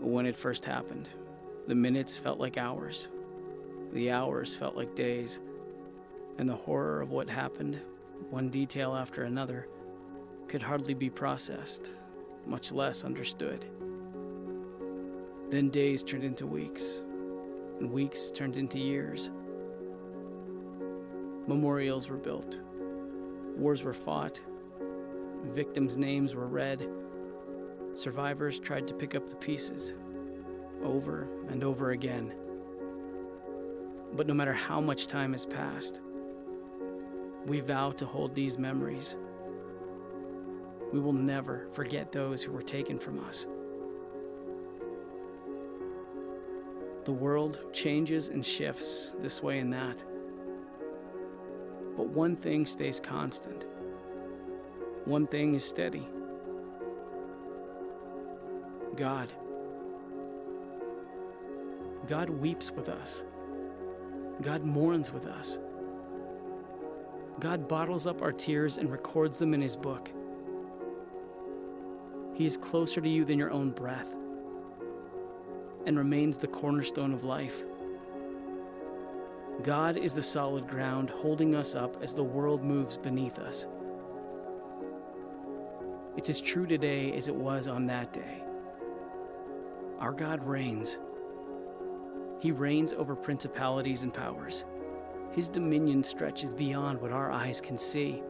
When it first happened, the minutes felt like hours, the hours felt like days, and the horror of what happened, one detail after another, could hardly be processed, much less understood. Then days turned into weeks, and weeks turned into years. Memorials were built, wars were fought, victims' names were read, survivors tried to pick up the pieces, over and over again. But no matter how much time has passed, we vow to hold these memories. We will never forget those who were taken from us. The world changes and shifts this way and that. But one thing stays constant. One thing is steady. God. God weeps with us. God mourns with us. God bottles up our tears and records them in His book. He is closer to you than your own breath and remains the cornerstone of life. God is the solid ground holding us up as the world moves beneath us. It's as true today as it was on that day. Our God reigns. He reigns over principalities and powers. His dominion stretches beyond what our eyes can see.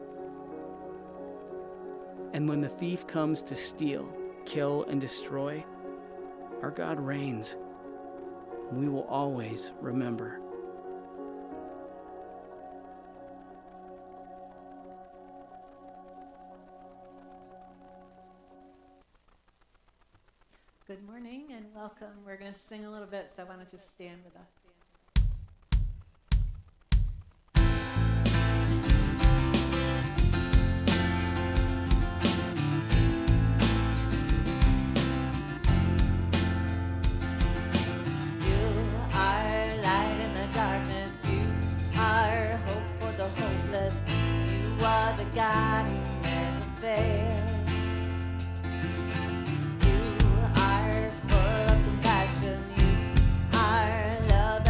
And when the thief comes to steal, kill, and destroy, our God reigns. We will always remember. Good morning and welcome. We're going to sing a little bit, so why don't you stand with us? God who never fails. You are full of compassion. You are love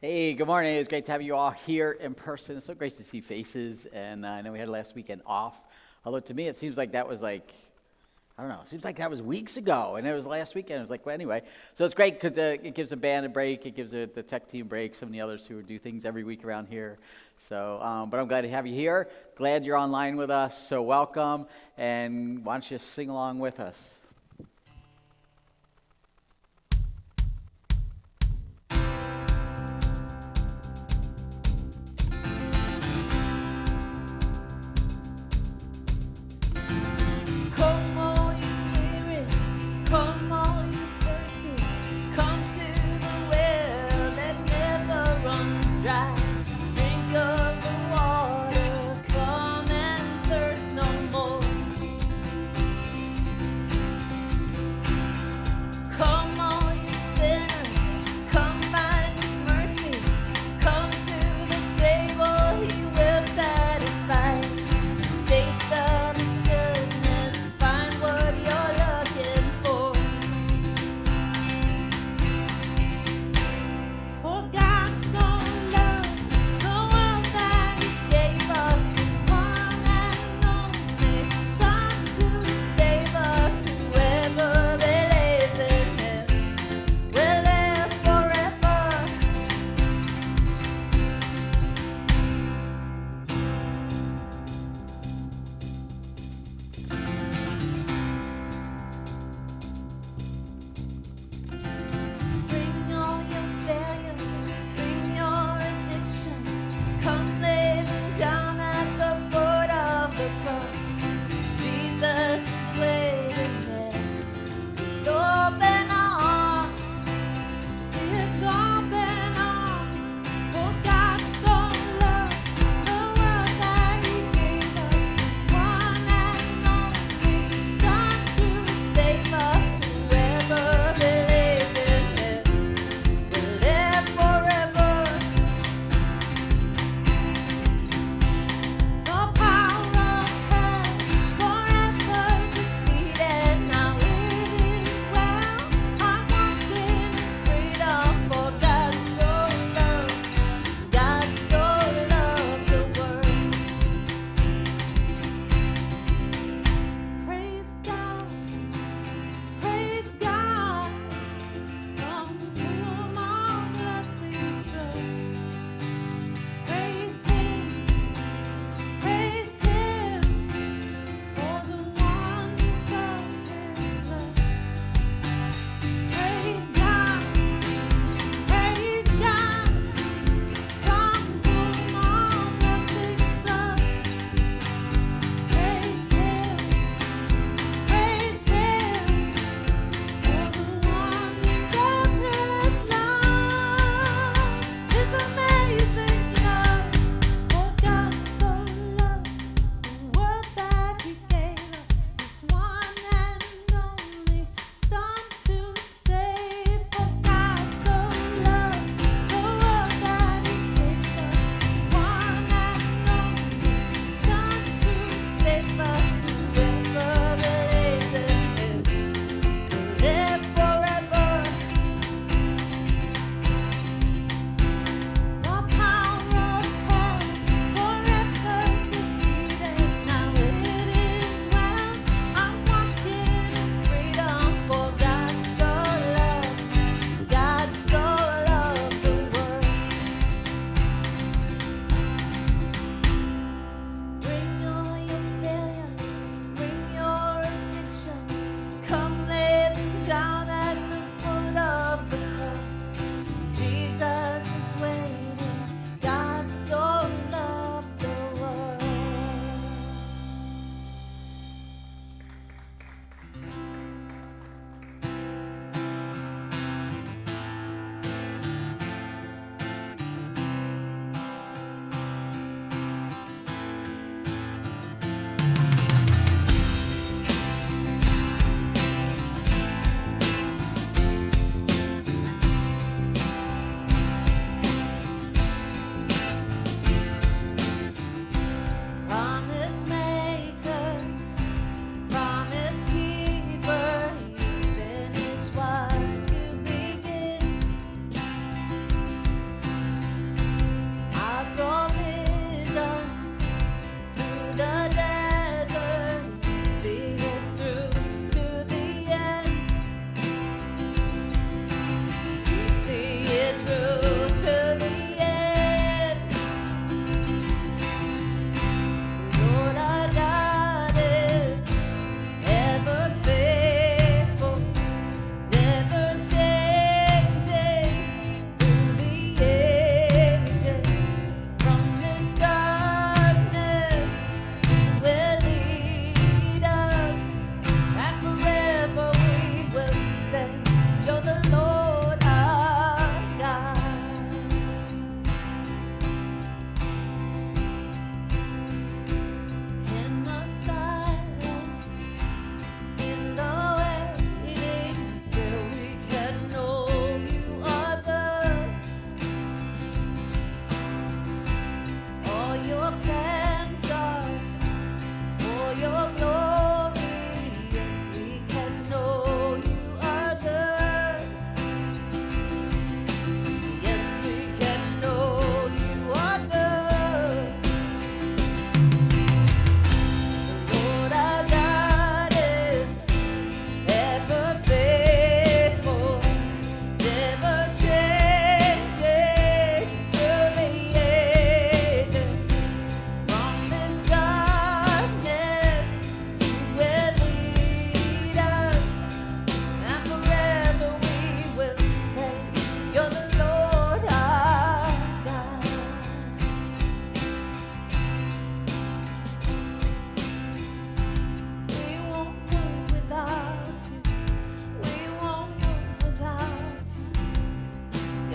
Hey, good morning. It's great to have you all here in person. It's so great to see faces, and I know we had last weekend off. Although to me, it seems like that was I don't know, it seems like that was weeks ago, and it was last weekend. It was like, well, anyway. So it's great because it gives the band a break. It gives the tech team a break, some of the others who do things every week around here. So, but I'm glad to have you here. Glad you're online with us, so welcome, and why don't you sing along with us? Come all you weary, come all you thirsty, come to the well that never runs dry. Drink of the water, come and thirst no more.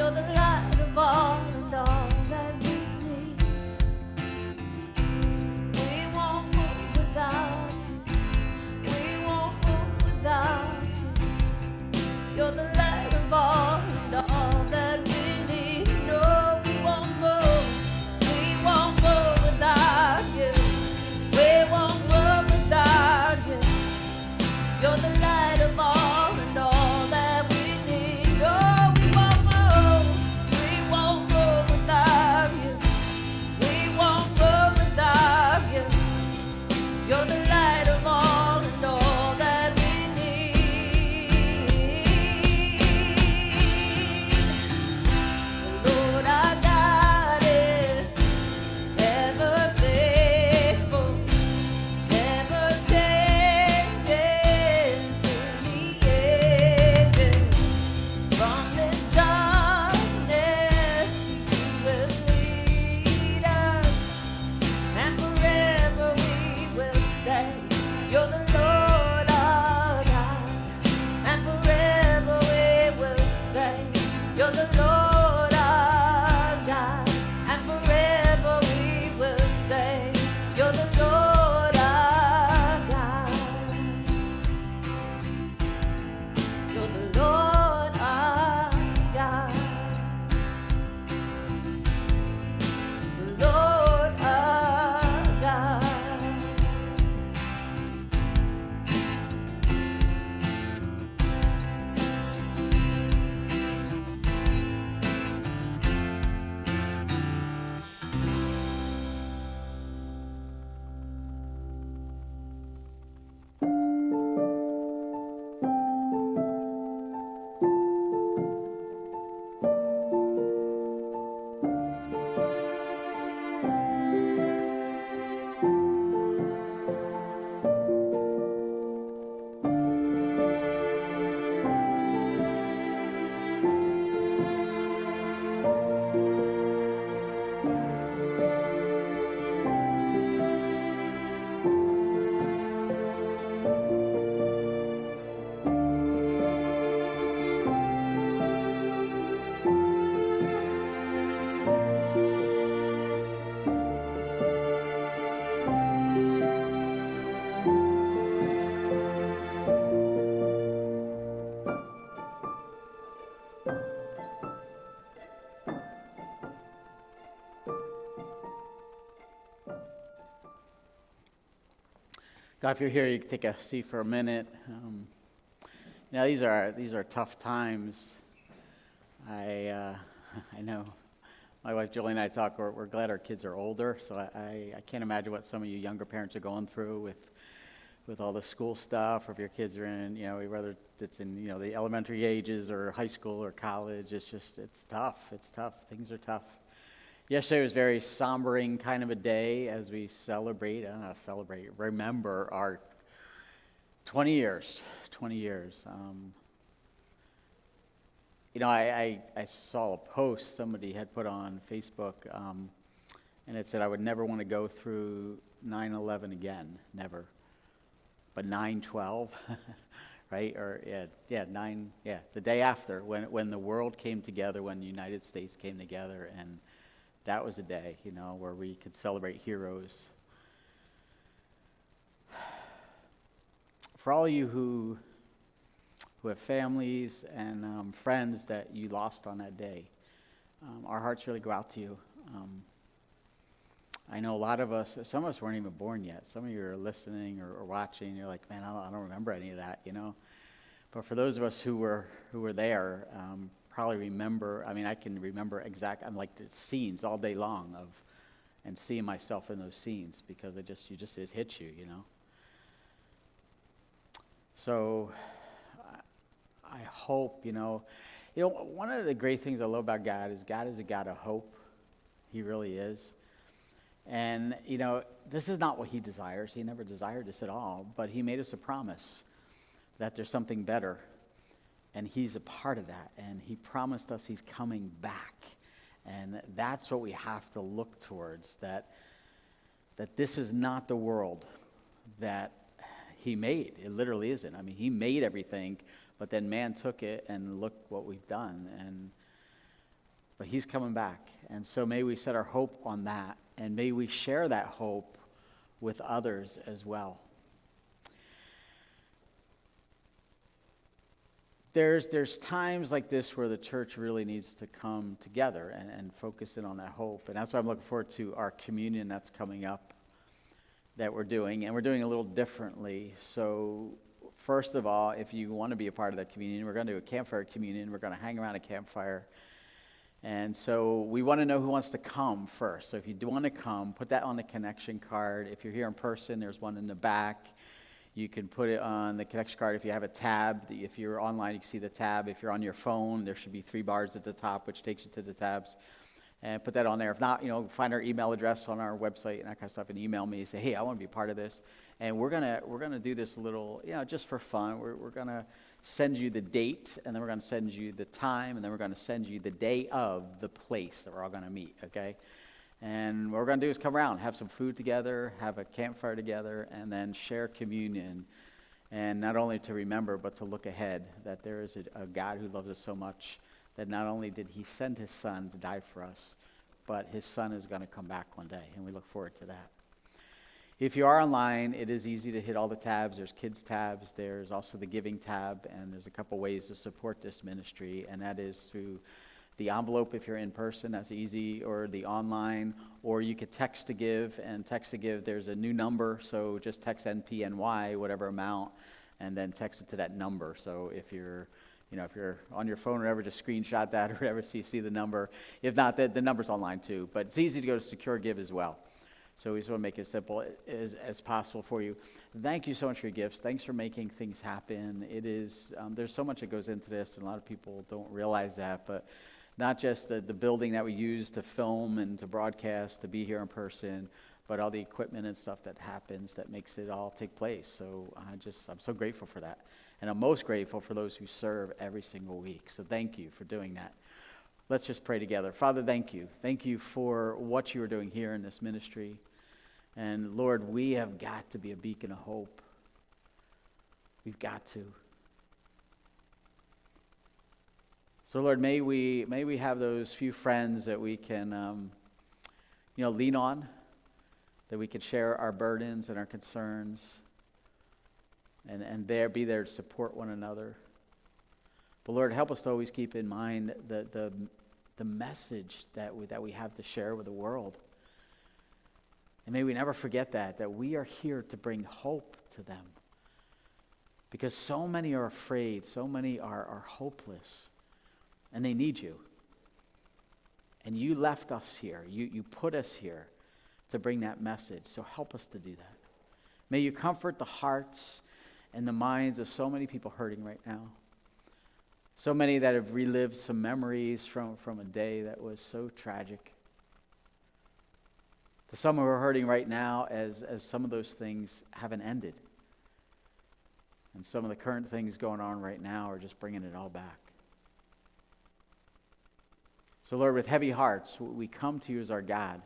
You're the light of all and all that we need. We won't move without you. We won't move without you. You're the light of all and all that we need. No, we won't move. We won't move without you. We won't move without you. You're the light of all and all that we need. No, we won't move. We won't move without you. We won't move without you. You're the light of all and all that we need. Lord, our God is ever faithful, never changing to the ages. From this darkness, you will lead us, and forever we will stay. You're the Lord our God, and forever we will stay. You're the Lord our God, and forever we will stay. You're the Lord our God. You're the Lord our God. The Lord our God. God, if you're here, you can take a seat for a minute. These are tough times. I know my wife Julie and I talk. We're glad our kids are older, so I can't imagine what some of you younger parents are going through with all the school stuff, or if your kids are in, whether it's in the elementary ages or high school or college. It's tough. It's tough. Things are tough. Yesterday was a very sombering kind of a day as we remember our 20 years. I saw a post somebody had put on Facebook, and it said, I would never want to go through 9/11 again, never. But 9/12, right? Or the day after, when the world came together, when the United States came together, and that was a day, where we could celebrate heroes. For all of you who have families and friends that you lost on that day, our hearts really go out to you. I know a lot of us, some of us weren't even born yet. Some of you are listening or watching, you're like, man, I don't remember any of that, But for those of us who were there, probably remember. I can remember I'm like the scenes all day long and seeing myself in those scenes, because it hits you, So I hope, one of the great things I love about God is a God of hope. He really is. And, this is not what he desires. He never desired this at all, but he made us a promise that there's something better. And he's a part of that. And he promised us he's coming back. And that's what we have to look towards, that this is not the world that he made. It literally isn't. He made everything, but then man took it, and look what we've done. And but he's coming back. And so may we set our hope on that, and may we share that hope with others as well. There's times like this where the church really needs to come together and focus in on that hope. And that's why I'm looking forward to our communion that's coming up that we're doing. And we're doing a little differently. So first of all, if you want to be a part of that communion, we're going to do a campfire communion. We're going to hang around a campfire. And so we want to know who wants to come first. So if you do want to come, put that on the connection card. If you're here in person, there's one in the back. You can put it on the connection card if you have a tab. If you're online, you can see the tab. If you're on your phone, there should be 3 bars at the top, which takes you to the tabs. And put that on there. If not, find our email address on our website and that kind of stuff, and email me. Say, hey, I want to be a part of this. And we're gonna do this a little, just for fun. We're gonna send you the date, and then we're gonna send you the time, and then we're gonna send you the day of the place that we're all gonna meet. Okay. And what we're going to do is come around, have some food together, have a campfire together, and then share communion. And not only to remember, but to look ahead, that there is a God who loves us so much that not only did he send his son to die for us, but his son is going to come back one day, and we look forward to that. If you are online, it is easy to hit all the tabs. There's kids tabs, there's also the giving tab, and there's a couple ways to support this ministry, and that is through the envelope if you're in person, that's easy, or the online, or you could text to give, and text to give, there's a new number, so just text NPNY, whatever amount, and then text it to that number. So if you're on your phone or whatever, just screenshot that or whatever so you see the number. If not, the number's online too, but it's easy to go to Secure Give as well. So we just want to make it as simple as possible for you. Thank you so much for your gifts. Thanks for making things happen. It is, there's so much that goes into this, and a lot of people don't realize that, but not just the building that we use to film and to broadcast, to be here in person, but all the equipment and stuff that happens that makes it all take place. So I'm so grateful for that. And I'm most grateful for those who serve every single week. So thank you for doing that. Let's just pray together. Father, thank you. Thank you for what you are doing here in this ministry. And Lord, we have got to be a beacon of hope. We've got to. So Lord, may we have those few friends that we can, lean on, that we can share our burdens and our concerns, and be there to support one another. But Lord, help us to always keep in mind the message that we have to share with the world. And may we never forget that we are here to bring hope to them. Because so many are afraid, so many are hopeless. And they need you. And you left us here. You put us here to bring that message. So help us to do that. May you comfort the hearts and the minds of so many people hurting right now. So many that have relived some memories from a day that was so tragic. To some who are hurting right now as some of those things haven't ended. And some of the current things going on right now are just bringing it all back. So Lord, with heavy hearts, we come to you as our God,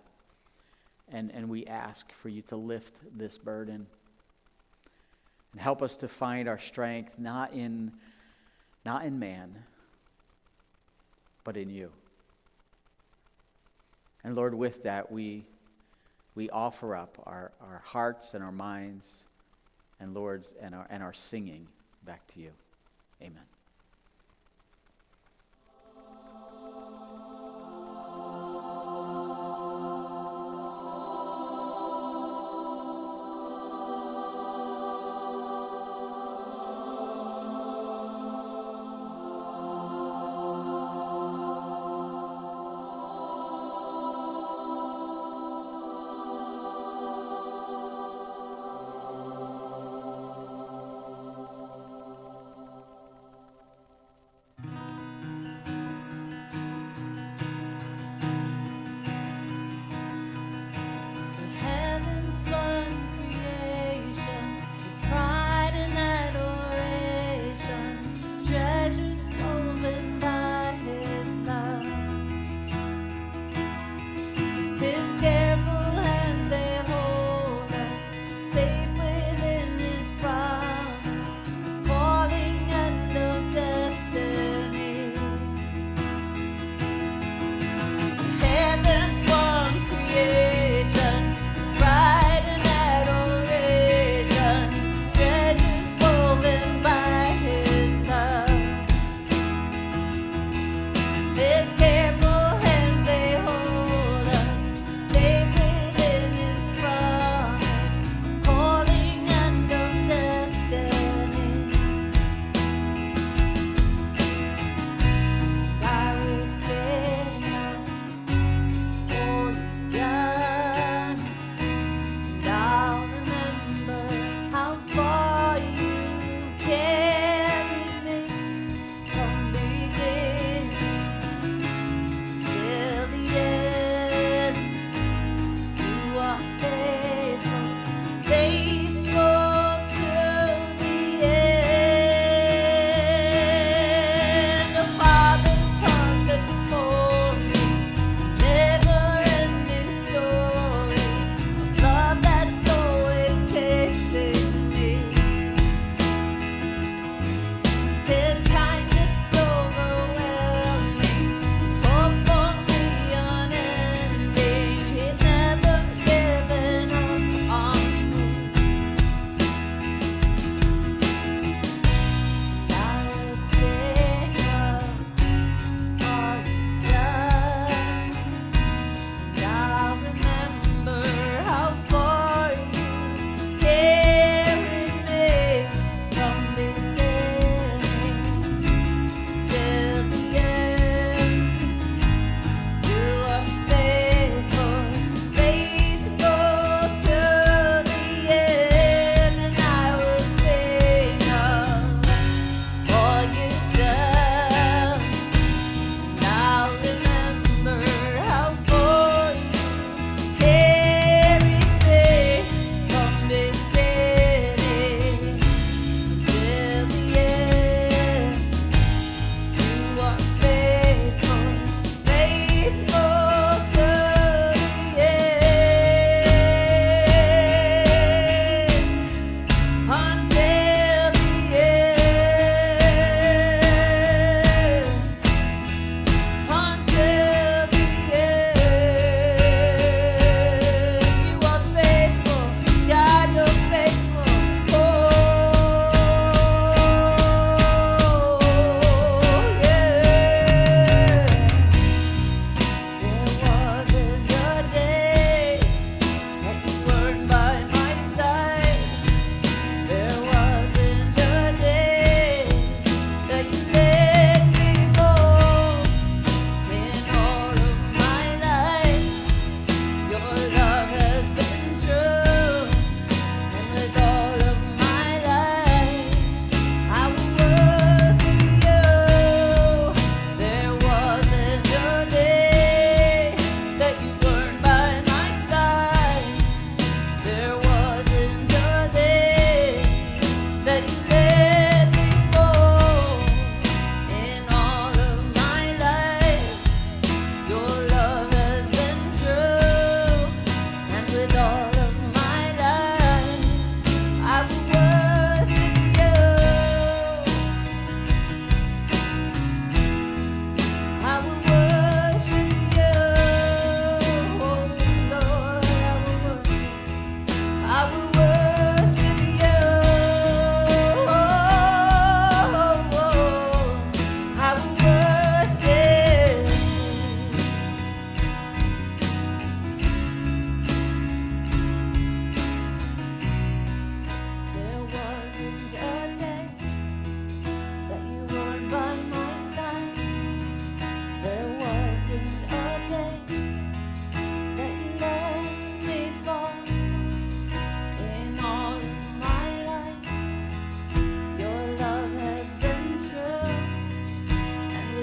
and we ask for you to lift this burden and help us to find our strength not in man, but in you. And Lord, with that, we offer up our hearts and our minds and Lord's and our singing back to you. Amen.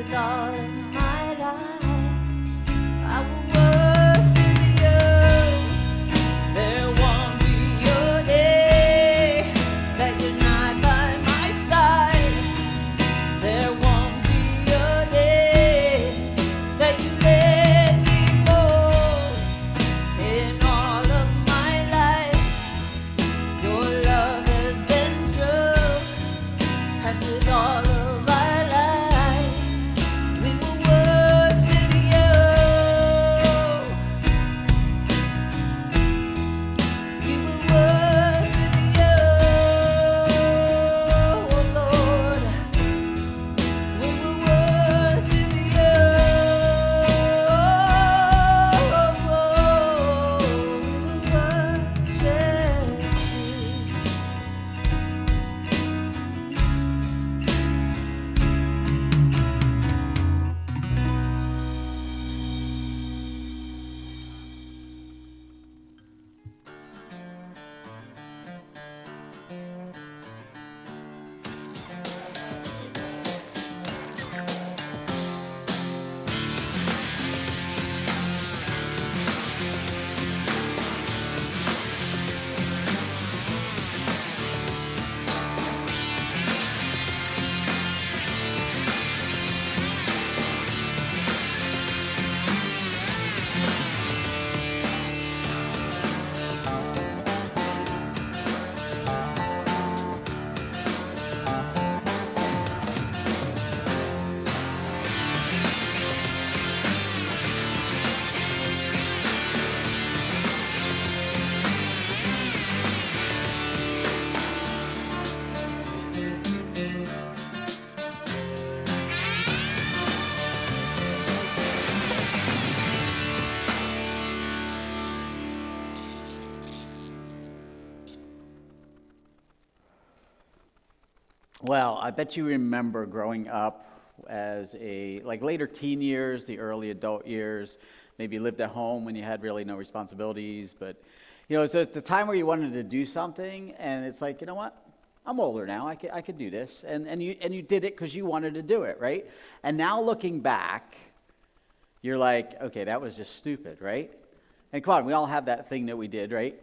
with all of my life. I will worship you. There won't be a day that you're not by my side. There won't be a day that you let me go. In all of my life, your love has been true. And with all of our life, we will worship you. We will worship you, oh Lord. We will worship you. We will worship you. Well, I bet you remember growing up as later teen years, the early adult years, maybe lived at home when you had really no responsibilities, but it's the time where you wanted to do something, and it's like, you know what? I'm older now. I could do this, and you did it because you wanted to do it, right? And now looking back, you're like, okay, that was just stupid, right? And come on, we all have that thing that we did, right?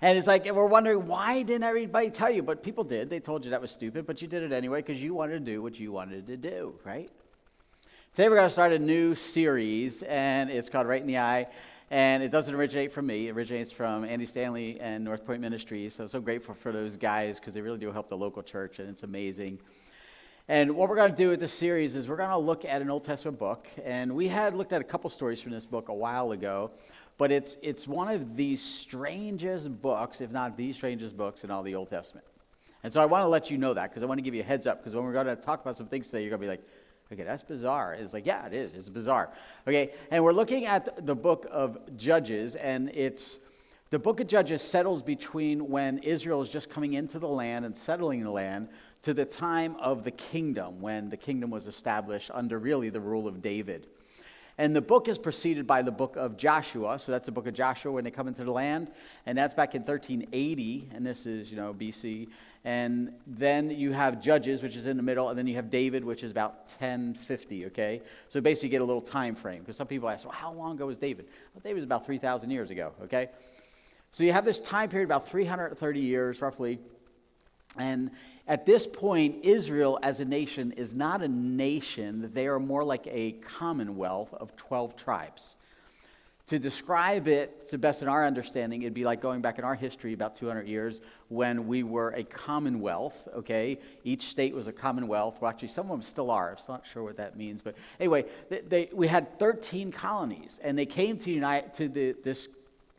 And it's like, we're wondering, why didn't everybody tell you? But people did. They told you that was stupid, but you did it anyway because you wanted to do what you wanted to do, right? Today we're going to start a new series, and it's called Right in the Eye. And it doesn't originate from me. It originates from Andy Stanley and North Point Ministries. So I'm so grateful for those guys because they really do help the local church, and it's amazing. And what we're going to do with this series is we're going to look at an Old Testament book. And we had looked at a couple stories from this book a while ago. But it's one of the strangest books, if not the strangest books in all the Old Testament. And so I want to let you know that because I want to give you a heads up because when we're going to talk about some things today, you're going to be like, okay, that's bizarre. It's like, yeah, it is. It's bizarre. Okay, and we're looking at the book of Judges, and the book of Judges settles between when Israel is just coming into the land and settling the land to the time of the kingdom, when the kingdom was established under really the rule of David. And the book is preceded by the book of Joshua. So that's the book of Joshua when they come into the land. And that's back in 1380. And this is, BC. And then you have Judges, which is in the middle. And then you have David, which is about 1050, okay? So basically you get a little time frame. Because some people ask, well, how long ago was David? Well, David was about 3,000 years ago, okay? So you have this time period, about 330 years, roughly. And at this point, Israel as a nation is not a nation. They are more like a commonwealth of 12 tribes. To describe it to best in our understanding, it'd be like going back in our history about 200 years when we were a commonwealth, okay? Each state was a commonwealth. Well, actually, some of them still are. I'm not sure what that means. But anyway, we had 13 colonies, and they came to this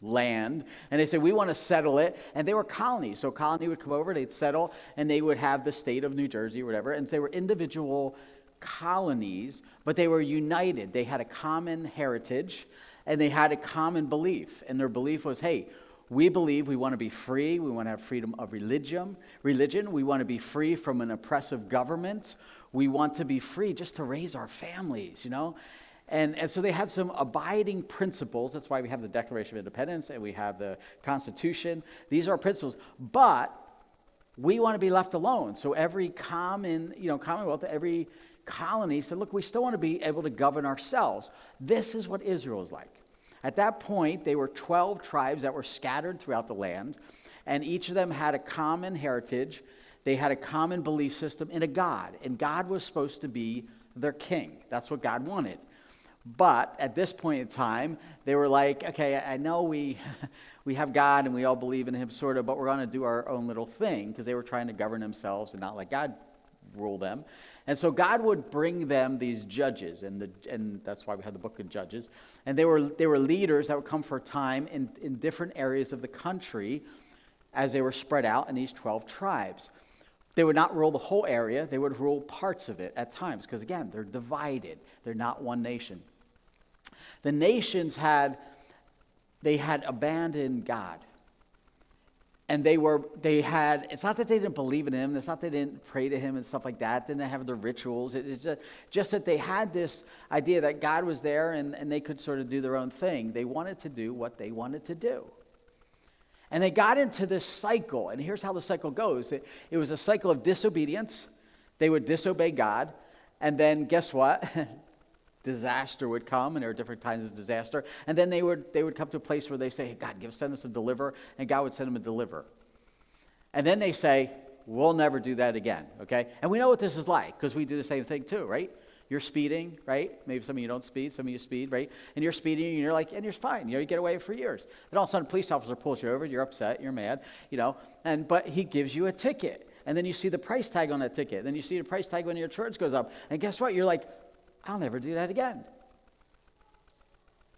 land, and they said, we want to settle it, and they were colonies. So a colony would come over, they'd settle, and they would have the state of New Jersey or whatever, and they were individual colonies, but they were united. They had a common heritage, and they had a common belief, and their belief was, hey, we believe we want to be free, we want to have freedom of religion, we want to be free from an oppressive government, we want to be free just to raise our families, And so they had some abiding principles. That's why we have the Declaration of Independence and we have the Constitution. These are principles. But we want to be left alone. So every commonwealth, every colony said, look, we still want to be able to govern ourselves. This is what Israel is like. At that point, they were 12 tribes that were scattered throughout the land, and each of them had a common heritage. They had a common belief system in a God, and God was supposed to be their king. That's what God wanted. But at this point in time, they were like, okay, I know we have God and we all believe in him sort of, but we're going to do our own little thing, because they were trying to govern themselves and not let God rule them. And so God would bring them these judges, and that's why we had the book of Judges. And they were leaders that would come for a time in different areas of the country as they were spread out in these 12 tribes. They would not rule the whole area. They would rule parts of it at times, because again, they're divided. They're not one nation. The nations had abandoned God. And it's not that they didn't believe in him, it's not that they didn't pray to him and stuff like that, they didn't have their rituals. It's just that they had this idea that God was there and they could sort of do their own thing. They wanted to do what they wanted to do. And they got into this cycle, and here's how the cycle goes. It was a cycle of disobedience. They would disobey God, and then guess what? Disaster would come, and there are different kinds of disaster. And then they would come to a place where they say, hey, God, send us a deliverer, and God would send them a deliverer. And then they say, we'll never do that again, okay? And we know what this is like, because we do the same thing too, right? You're speeding, right? Maybe some of you don't speed, some of you speed, right? And you're speeding, and you're fine. You get away for years. Then all of a sudden, a police officer pulls you over, you're upset, you're mad, but he gives you a ticket. And then you see the price tag on that ticket. Then you see the price tag when your insurance goes up. And guess what? You're like, I'll never do that again.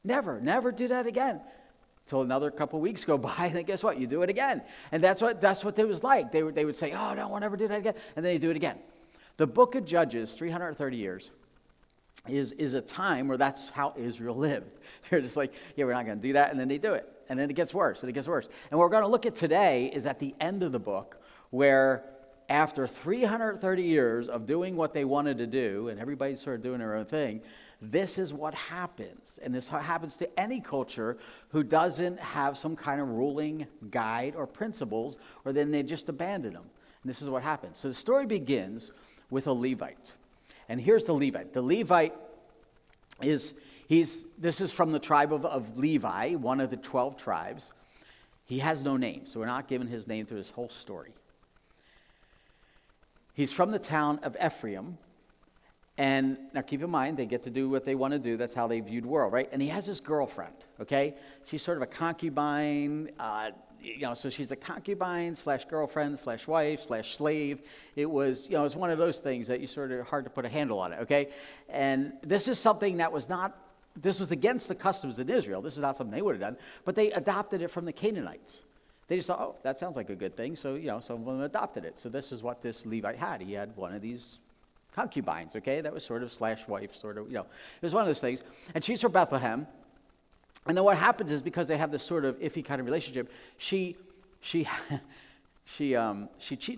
Never do that again. Till another couple weeks go by, and then guess what? You do it again. And that's what it was like. They would say, oh, no, we'll never do that again. And then they do it again. The book of Judges, 330 years, is a time where that's how Israel lived. They're just like, yeah, we're not going to do that, and then they do it. And then it gets worse, and it gets worse. And what we're going to look at today is at the end of the book, where after 330 years of doing what they wanted to do, and everybody started doing their own thing, this is what happens. And this happens to any culture who doesn't have some kind of ruling guide or principles, or then they just abandon them. And this is what happens. So the story begins with a Levite. And here's the Levite. The Levite this is from the tribe of Levi, one of the 12 tribes. He has no name, so we're not given his name through this whole story. He's from the town of Ephraim. And now keep in mind, they get to do what they want to do. That's how they viewed the world, right? And he has this girlfriend, okay? She's sort of a concubine, so she's a concubine / girlfriend / wife / slave. It was, it's one of those things that you sort of hard to put a handle on it, okay? And this is something that this was against the customs in Israel. This is not something they would have done, but they adopted it from the Canaanites. They just thought, oh, that sounds like a good thing, so, some of them adopted it. So this is what this Levite had. He had one of these concubines, okay? That was sort of / wife, sort of, it was one of those things. And she's from Bethlehem. And then what happens is, because they have this sort of iffy kind of relationship, she cheats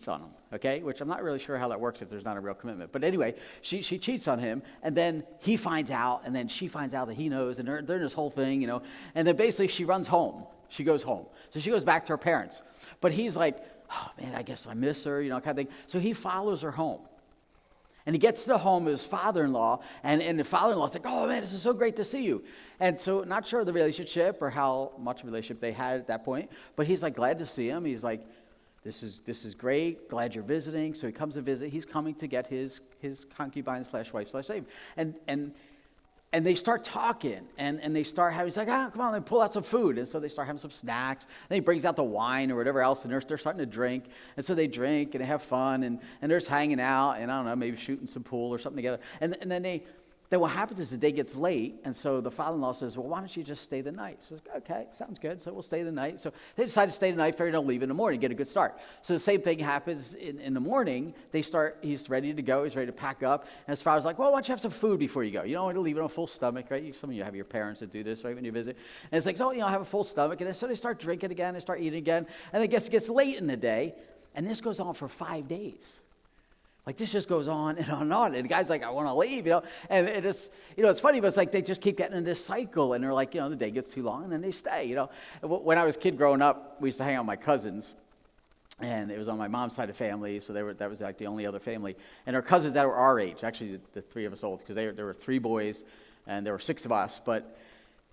on him, okay? Which I'm not really sure how that works if there's not a real commitment. But anyway, she cheats on him, and then he finds out, and then she finds out that he knows, and they're in this whole thing, And then basically she runs home. She goes home. So she goes back to her parents. But he's like, oh, man, I guess I miss her, kind of thing. So he follows her home. And he gets to the home of his father-in-law, and the father-in-law's like, oh, man, this is so great to see you. And so not sure of the relationship or how much of a relationship they had at that point, but he's like glad to see him. He's like, this is great, glad you're visiting. So he comes to visit. He's coming to get his concubine / wife / slave. And they start talking, and they start having, he's like, come on, let me pull out some food. And so they start having some snacks. Then he brings out the wine or whatever else, and they're starting to drink. And so they drink, and they have fun, and they're just hanging out, and I don't know, maybe shooting some pool or something together. And then what happens is the day gets late, and so the father-in-law says, well, why don't you just stay the night? So it's like, okay, sounds good, so we'll stay the night. So they decide to stay the night, figure they'll leave in the morning, get a good start. So the same thing happens in the morning. He's ready to go, he's ready to pack up, and his father's like, well, why don't you have some food before you go? You don't want to leave it on a full stomach, right? Some of you have your parents that do this, right, when you visit. And it's like, have a full stomach, and so they start drinking again, they start eating again, and it gets late in the day, and this goes on for 5 days. Like, this just goes on and on and on. And the guy's like, I want to leave, And it's, it's funny, but it's like they just keep getting in this cycle. And they're like, the day gets too long, and then they stay, When I was a kid growing up, we used to hang out with my cousins. And it was on my mom's side of the family, so that was like the only other family. And our cousins that were our age, actually the three of us old, because there were 3 boys, and there were 6 of us. But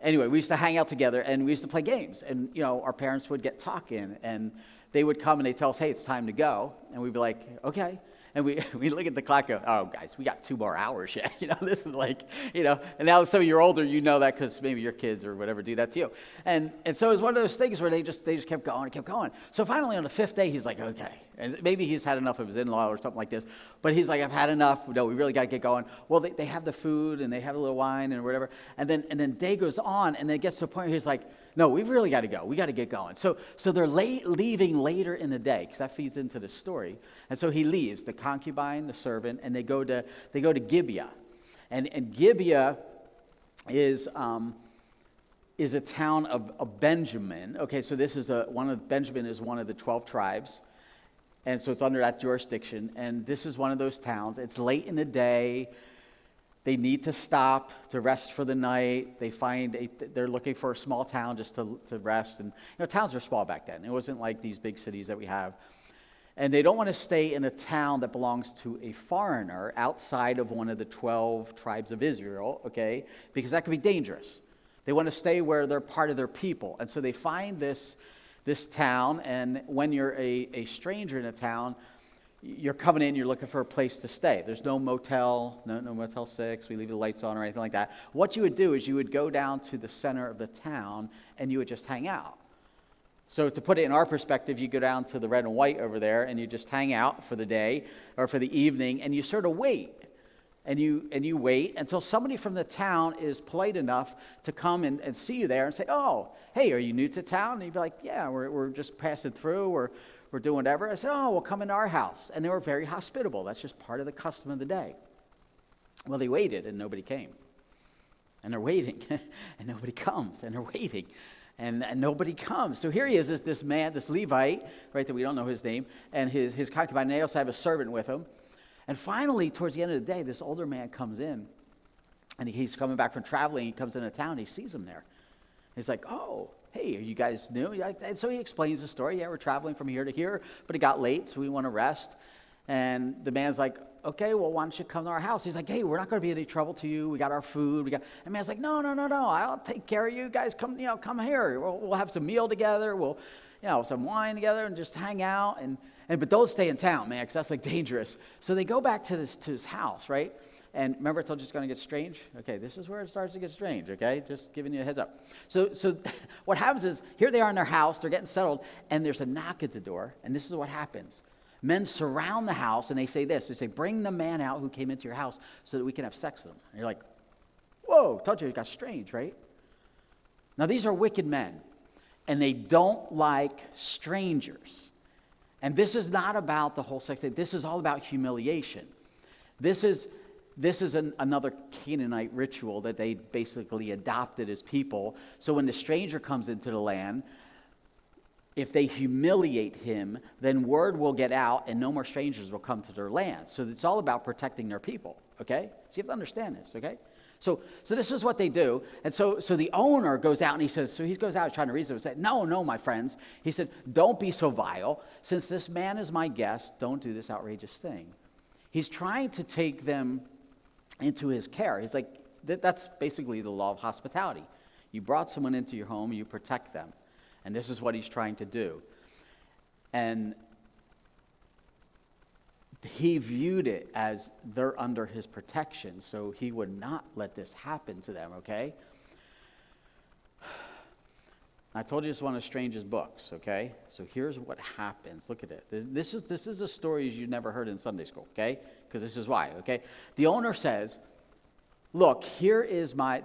anyway, we used to hang out together, and we used to play games. And, our parents would get talking, and they would come and they'd tell us, hey, it's time to go. And we'd be like, okay. And we look at the clock and go, oh, guys, we got 2 more hours yet. This is like, and now some of you are older, you know that because maybe your kids or whatever do that to you. And so it was one of those things where they just kept going and kept going. So finally on the 5th day, he's like, okay. And maybe he's had enough of his in-law or something like this. But he's like, I've had enough. No, we really got to get going. Well, they have the food and they have a little wine and whatever. And then day goes on and then it gets to a point where he's like, no, we've really got to go. We got to get going. So they're leaving later in the day because that feeds into the story. And so he leaves, the concubine, the servant, and they go to Gibeah. And Gibeah is a town of Benjamin. Okay, so this is Benjamin is one of the 12 tribes. And so it's under that jurisdiction. And this is one of those towns. It's late in the day. They need to stop to rest for the night. They're looking for a small town just to rest. And towns were small back then. It wasn't like these big cities that we have. And they don't want to stay in a town that belongs to a foreigner outside of one of the 12 tribes of Israel, okay? Because that could be dangerous. They want to stay where they're part of their people. And so they find this town, and when you're a stranger in a town, you're coming in, you're looking for a place to stay. There's no motel, no Motel 6, we leave the lights on or anything like that. What you would do is you would go down to the center of the town and you would just hang out. So to put it in our perspective, you go down to the red and white over there and you just hang out for the day or for the evening and you sort of wait. And you wait until somebody from the town is polite enough to come and see you there and say, oh, hey, are you new to town? And you'd be like, yeah, we're just passing through, or we're doing whatever. I said, oh, well, come into our house. And they were very hospitable. That's just part of the custom of the day. Well, they waited, and nobody came. And they're waiting, and nobody comes. And they're waiting, and nobody comes. So here he is, this man, this Levite, right, that we don't know his name, and his concubine. And they also have a servant with him. And finally, towards the end of the day, this older man comes in, and he's coming back from traveling. He comes into town, and he sees him there. He's like, oh, hey, are you guys new? And so he explains the story. Yeah, we're traveling from here to here, but it got late, so we want to rest. And the man's like, okay, well, why don't you come to our house? He's like, hey, we're not going to be any trouble to you. We got our food. And the man's like, no, I'll take care of you guys. Come here. We'll have some meal together. We'll, some wine together and just hang out. But don't stay in town, man, because that's like dangerous. So they go back to his house, right? And remember, I told you it's going to get strange? Okay, this is where it starts to get strange, okay? Just giving you a heads up. So what happens is, here they are in their house, they're getting settled, and there's a knock at the door, and this is what happens. Men surround the house, and they say this. They say, bring the man out who came into your house so that we can have sex with him. And you're like, whoa, told you it got strange, right? Now, these are wicked men, and they don't like strangers. And this is not about the whole sex thing. This is all about humiliation. This is another Canaanite ritual that they basically adopted as people. So when the stranger comes into the land, if they humiliate him, then word will get out and no more strangers will come to their land. So it's all about protecting their people, okay? So you have to understand this, okay? So this is what they do. And so the owner goes out and he says, so he goes out trying to reason and say, no, my friends. He said, don't be so vile. Since this man is my guest, don't do this outrageous thing. He's trying to take them into his care. He's like, that's basically the law of hospitality. You brought someone into your home, you protect them. And this is what he's trying to do. And he viewed it as they're under his protection, so he would not let this happen to them, okay? I told you it's one of the strangest books, okay? So here's what happens. Look at it. This is the stories you never heard in Sunday school, okay? Because this is why, okay? The owner says, look, so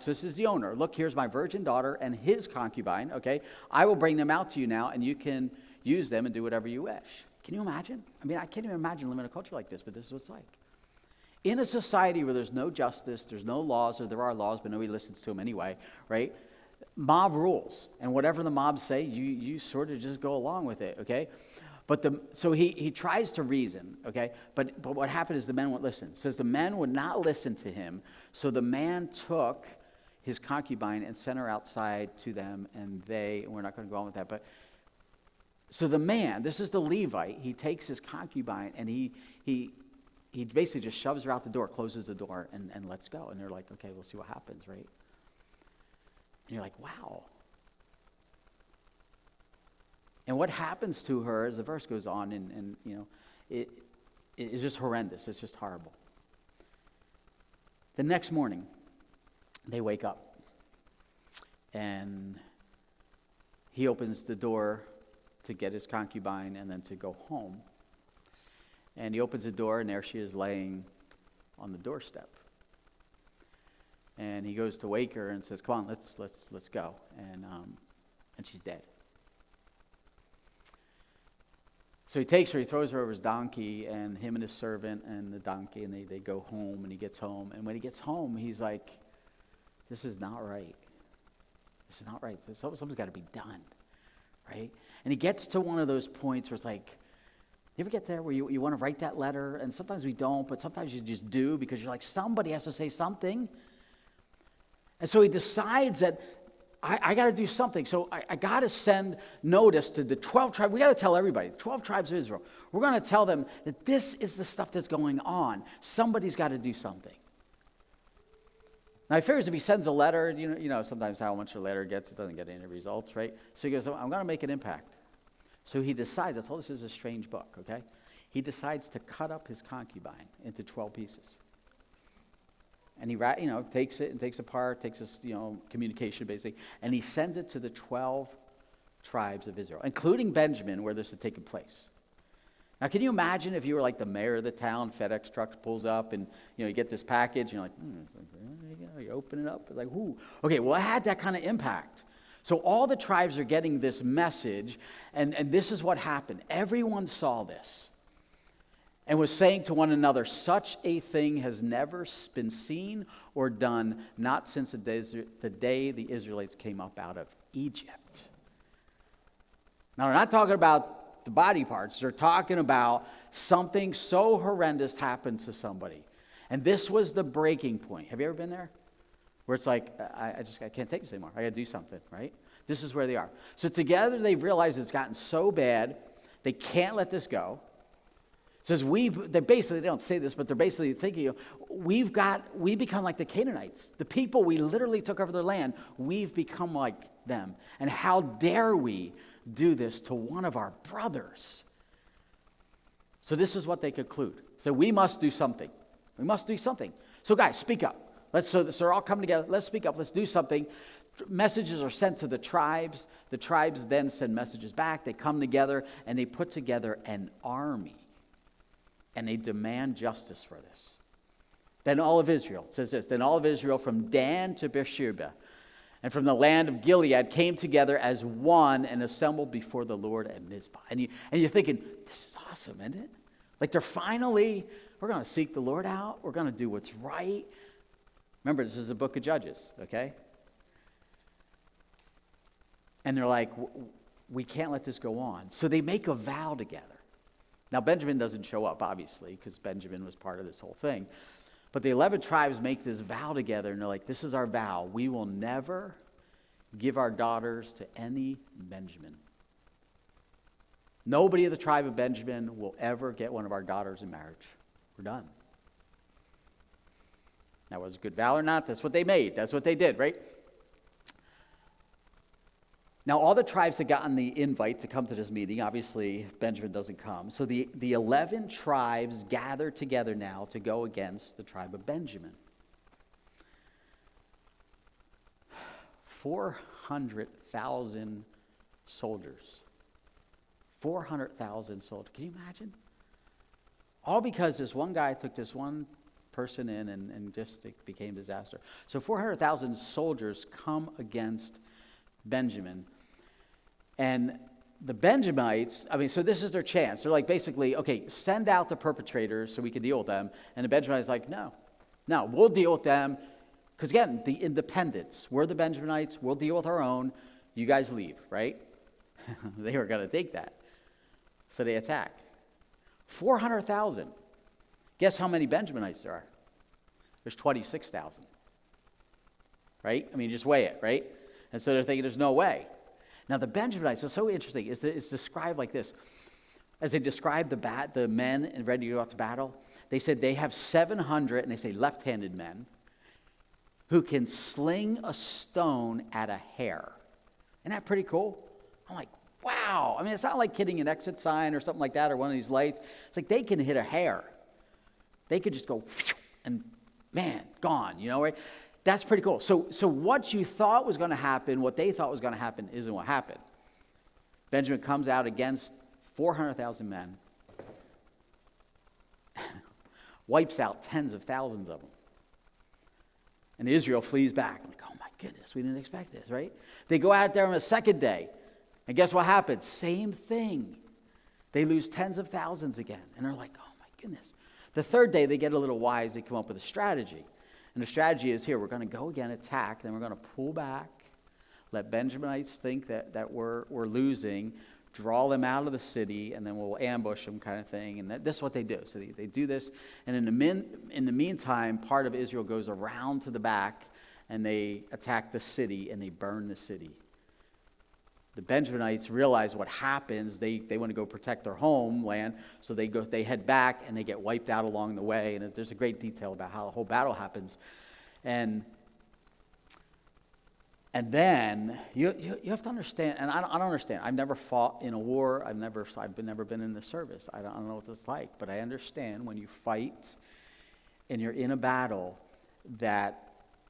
this is the owner. Look, here's my virgin daughter and his concubine, okay? I will bring them out to you now, and you can use them and do whatever you wish. Can you imagine? I mean, I can't even imagine living in a culture like this, but this is what it's like. In a society where there's no justice, there's no laws, or there are laws, but nobody listens to them anyway, right? Mob rules, and whatever the mobs say, you sort of just go along with it, okay? So he tries to reason, okay? But what happened is the men wouldn't listen. It says the men would not listen to him, so the man took his concubine and sent her outside to them, and we're not going to go on with that, but So the man, this is the Levite, he takes his concubine and he basically just shoves her out the door, closes the door, and lets go. And they're like, okay, we'll see what happens, right? And you're like, wow. And what happens to her as the verse goes on, and you know, it is just horrendous. It's just horrible. The next morning, they wake up, and he opens the door to get his concubine and then to go home. And he opens the door, and there she is laying on the doorstep. And he goes to wake her and says, "Come on, let's go." And she's dead. So he takes her, he throws her over his donkey, and him and his servant and the donkey, and they go home, and he gets home. And when he gets home, he's like, this is not right. This is not right. Something's got to be done, right? And he gets to one of those points where it's like, you ever get there where you want to write that letter, and sometimes we don't, but sometimes you just do because you're like, somebody has to say something. And so he decides that I got to do something. So I got to send notice to the 12 tribes. We got to tell everybody, 12 tribes of Israel. We're going to tell them that this is the stuff that's going on. Somebody's got to do something. Now, he figures if he sends a letter, you know, sometimes how much a letter gets, it doesn't get any results, right? So he goes, I'm going to make an impact. So he decides, I told this is a strange book, okay? He decides to cut up his concubine into 12 pieces. And he, takes it and takes apart, takes this, communication basically, and he sends it to the 12 tribes of Israel, including Benjamin, where this had taken place. Now, can you imagine if you were like the mayor of the town, FedEx truck pulls up, and you get this package, and you're like, you open it up, it's like, whoo. Okay, well, it had that kind of impact. So all the tribes are getting this message, and this is what happened. Everyone saw this and was saying to one another, such a thing has never been seen or done, not since the day the Israelites came up out of Egypt. Now, they're not talking about the body parts. They're talking about something so horrendous happened to somebody. And this was the breaking point. Have you ever been there? Where it's like, I can't take this anymore. I got to do something, right? This is where they are. So together they've realized it's gotten so bad, they can't let this go. It says they don't say this, but they're basically thinking, we become like the Canaanites. The people we literally took over their land, we've become like them. And how dare we do this to one of our brothers? So this is what they conclude. So we must do something. We must do something. So guys, speak up. So they're all coming together. Let's speak up. Let's do something. Messages are sent to the tribes. The tribes then send messages back. They come together and they put together an army. And they demand justice for this. Then all of Israel, it says this, then all of Israel from Dan to Beersheba and from the land of Gilead came together as one and assembled before the Lord at Mizpah. And you're thinking, this is awesome, isn't it? Like we're going to seek the Lord out. We're going to do what's right. Remember, this is the book of Judges, okay? And they're like, we can't let this go on. So they make a vow together. Now, Benjamin doesn't show up, obviously, because Benjamin was part of this whole thing. But the 11 tribes make this vow together, and they're like, this is our vow. We will never give our daughters to any Benjamin. Nobody of the tribe of Benjamin will ever get one of our daughters in marriage. We're done. Now, was it a good vow or not? That's what they made. That's what they did, right? Now, all the tribes had gotten the invite to come to this meeting. Obviously, Benjamin doesn't come. So the 11 tribes gather together now to go against the tribe of Benjamin. 400,000 soldiers. 400,000 soldiers. Can you imagine? All because this one guy took this one person in and just it became disaster. So 400,000 soldiers come against Benjamin. And the Benjamites, so this is their chance. They're like, basically, okay, send out the perpetrators so we can deal with them. And the Benjamites are like, no, we'll deal with them. Because again, the independents, we're the Benjamites, we'll deal with our own. You guys leave, right? They were going to take that. So they attack. 400,000. Guess how many Benjamites there are? There's 26,000. Right? Just weigh it, right? And so they're thinking there's no way. Now the Benjaminites, what's so interesting, it's described like this. As they describe the men ready to go out to battle, they said they have 700, and they say left-handed men, who can sling a stone at a hair. Isn't that pretty cool? I'm like, wow. I mean, it's not like hitting an exit sign or something like that, or one of these lights. It's like they can hit a hair. They could just go, and man, gone, right? That's pretty cool. So what you thought was going to happen, what they thought was going to happen, isn't what happened. Benjamin comes out against 400,000 men, wipes out tens of thousands of them. And Israel flees back. Like, oh my goodness, we didn't expect this, right? They go out there on the second day, and guess what happens? Same thing. They lose tens of thousands again. And they're like, oh my goodness. The third day, they get a little wise. They come up with a strategy. And the strategy is here. We're going to go again, attack, then we're going to pull back, let Benjaminites think that we're losing, draw them out of the city, and then we'll ambush them, kind of thing. And this is what they do. So they do this, and in the meantime, part of Israel goes around to the back, and they attack the city, and they burn the city. The Benjaminites realize what happens. They want to go protect their homeland, so they head back, and they get wiped out along the way. And there's a great detail about how the whole battle happens. And then you have to understand, and I don't understand. I've never fought in a war. I've never been in the service. I don't know what it's like, but I understand when you fight and you're in a battle that,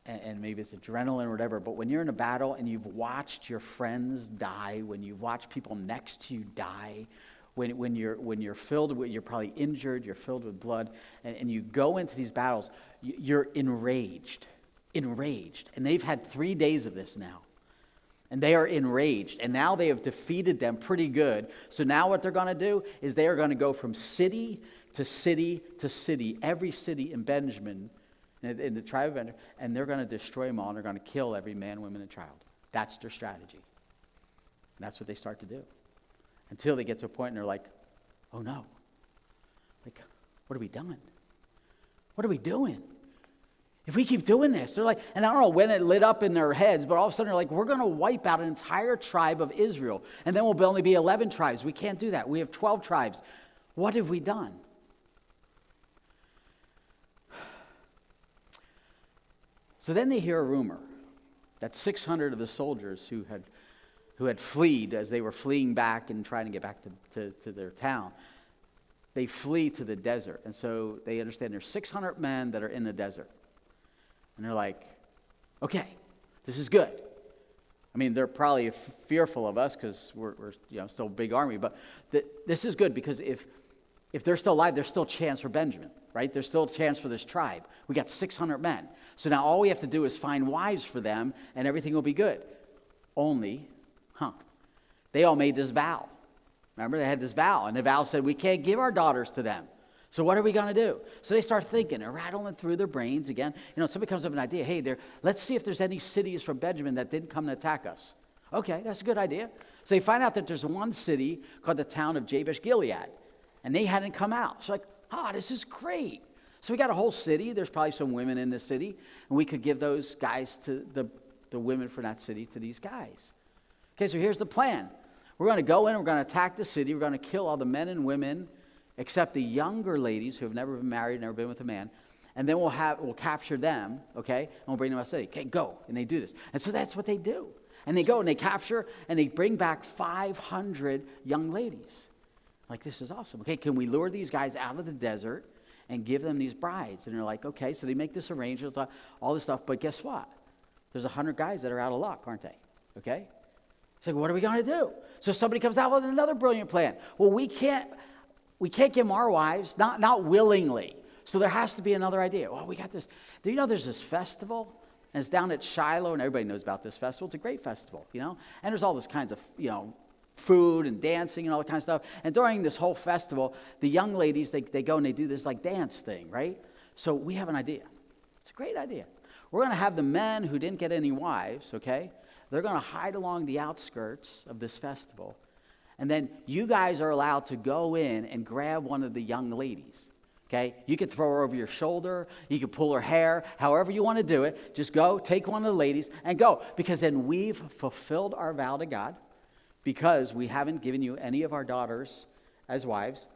and maybe it's adrenaline or whatever, but when you're in a battle and you've watched your friends die, when you've watched people next to you die, when you're filled with, you're probably injured, you're filled with blood, and you go into these battles, you're enraged. And they've had 3 days of this now. And they are enraged. And now they have defeated them pretty good. So now what they're going to do is they are going to go from city to city to city, every city in Benjamin, in the tribe of Benjamin, and they're going to destroy them all, and they're going to kill every man, woman, and child. That's their strategy. And that's what they start to do. Until they get to a point and they're like, oh no. Like, what have we done? What are we doing? If we keep doing this, they're like, and I don't know when it lit up in their heads, but all of a sudden they're like, we're going to wipe out an entire tribe of Israel. And then we'll only be 11 tribes. We can't do that. We have 12 tribes. What have we done? So then they hear a rumor that 600 of the soldiers who had fled as they were fleeing back and trying to get back to their town, they flee to the desert. And so they understand there's 600 men that are in the desert. And they're like, okay, this is good. I mean, they're probably fearful of us because we're still a big army. But this is good because if they're still alive, there's still a chance for Benjamin, right? There's still a chance for this tribe. We got 600 men. So now all we have to do is find wives for them, and everything will be good. Only, they all made this vow. Remember, they had this vow, and the vow said, we can't give our daughters to them. So what are we going to do? So they start thinking and rattling through their brains again. Somebody comes up with an idea. Hey, let's see if there's any cities from Benjamin that didn't come to attack us. Okay, that's a good idea. So they find out that there's one city called the town of Jabesh Gilead, and they hadn't come out. So this is great. So we got a whole city. There's probably some women in the city, and we could give those guys to the women from that city to these guys. Okay, so here's the plan. We're going to go in, we're going to attack the city, we're going to kill all the men and women except the younger ladies who have never been married, never been with a man, and then we'll capture them, okay, and we'll bring them out of the city. Okay, go, and they do this. And so that's what they do. And they go and they capture and they bring back 500 young ladies. Like, this is awesome. Okay, can we lure these guys out of the desert and give them these brides? And they're like, okay, so they make this arrangement, all this stuff, but guess what? There's 100 guys that are out of luck, aren't they? Okay? It's like, what are we going to do? So somebody comes out with another brilliant plan. Well, we can't give them our wives, not willingly. So there has to be another idea. Well, we got this. Do you know there's this festival? And it's down at Shiloh, and everybody knows about this festival. It's a great festival, And there's all this kinds of, food and dancing and all that kind of stuff. And during this whole festival, the young ladies, they go and they do this dance thing, right? So we have an idea. It's a great idea. We're going to have the men who didn't get any wives, okay? They're going to hide along the outskirts of this festival. And then you guys are allowed to go in and grab one of the young ladies, okay? You can throw her over your shoulder. You can pull her hair. However you want to do it, just go, take one of the ladies, and go. Because then we've fulfilled our vow to God. because we haven't given you any of our daughters as wives,